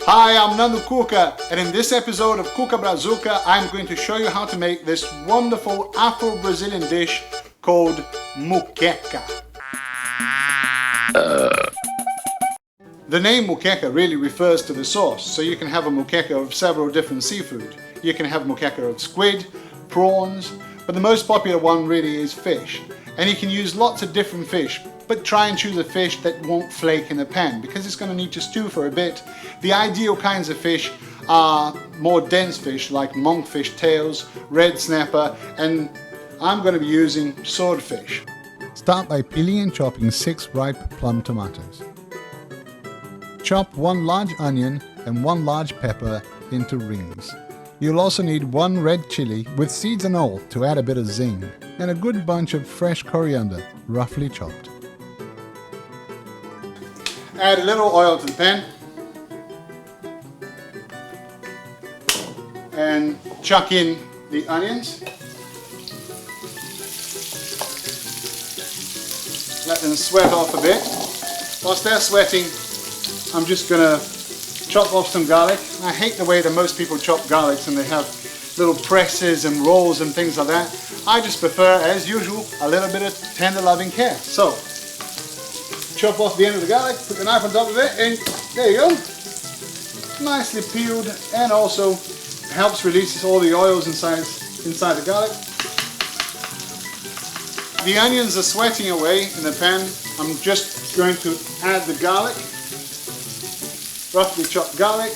Hi, I'm Nando Cuca, and in this episode of Cuca Brazuca, I'm going to show you how to make this wonderful Afro-Brazilian dish called Moqueca. The name Moqueca really refers to the sauce, so you can have a moqueca of several different seafood. You can have moqueca of squid, prawns, but the most popular one really is fish. And you can use lots of different fish, but try and choose a fish that won't flake in the pan because it's going to need to stew for a bit. The ideal kinds of fish are more dense fish like monkfish tails, red snapper, and I'm going to be using swordfish. Start by peeling and chopping 6 ripe plum tomatoes. Chop 1 large onion and 1 large pepper into rings. You'll also need 1 red chili with seeds and all to add a bit of zing, and a good bunch of fresh coriander, roughly chopped. Add a little oil to the pan and chuck in the onions. Let them sweat off a bit. Whilst they're sweating, I'm just going to chop off some garlic. I hate the way that most people chop garlics and they have little presses and rolls and things like that. I just prefer, as usual, a little bit of tender loving care. So, chop off the end of the garlic, put the knife on top of it, and there you go. Nicely peeled, and also helps release all the oils inside the garlic. The onions are sweating away in the pan. I'm just going to add the garlic, roughly chopped garlic,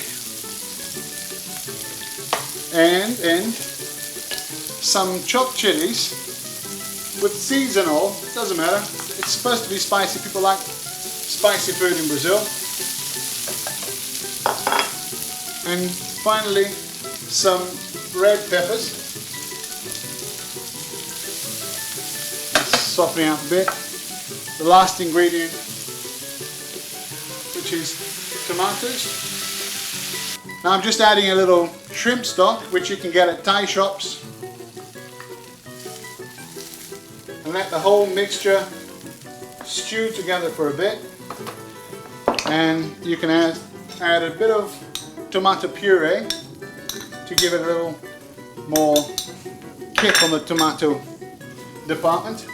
and some chopped chilies with seeds and all. Doesn't matter. It's supposed to be spicy. People like spicy food in Brazil. And finally, some red peppers. Softening out a bit. The last ingredient, which is tomatoes. Now I'm just adding a little shrimp stock, which you can get at Thai shops. And let the whole mixture stew together for a bit. And you can add a bit of tomato puree to give it a little more kick on the tomato department.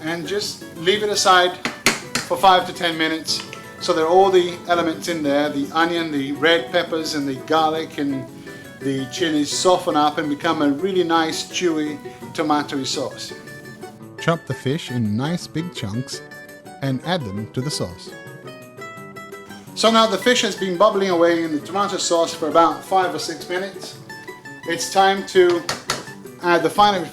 And just leave it aside for 5 to 10 minutes so that all the elements in there, the onion, the red peppers and the garlic and the chilies soften up and become a really nice chewy tomatoey sauce. Chop the fish in nice big chunks and add them to the sauce. So now the fish has been bubbling away in the tomato sauce for about 5 or 6 minutes. It's time to add the final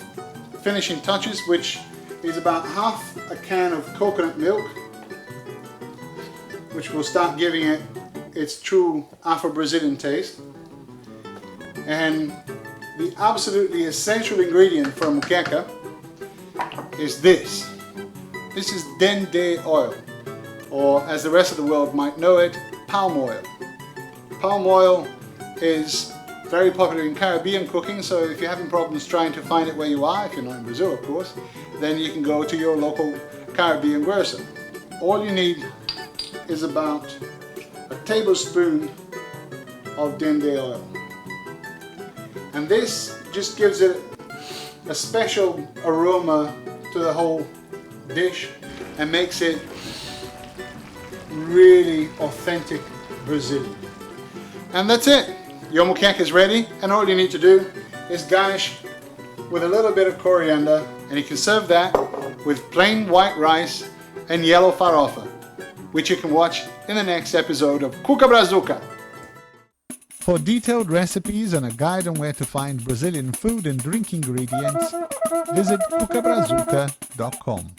finishing touches, which is about half a can of coconut milk, which will start giving it its true Afro-Brazilian taste. And the absolutely essential ingredient for moqueca is this. This is dendê oil, or as the rest of the world might know it, palm oil. Palm oil is very popular in Caribbean cooking, so if you're having problems trying to find it where you are, if you're not in Brazil of course, then you can go to your local Caribbean grocer. All you need is about a tablespoon of dendê oil. And this just gives it a special aroma to the whole dish and makes it really authentic Brazilian. And that's it. Your moqueca is ready, and all you need to do is garnish with a little bit of coriander, and you can serve that with plain white rice and yellow farofa, which you can watch in the next episode of Cuca Brazuca. For detailed recipes and a guide on where to find Brazilian food and drink ingredients, visit cucabrazuca.com.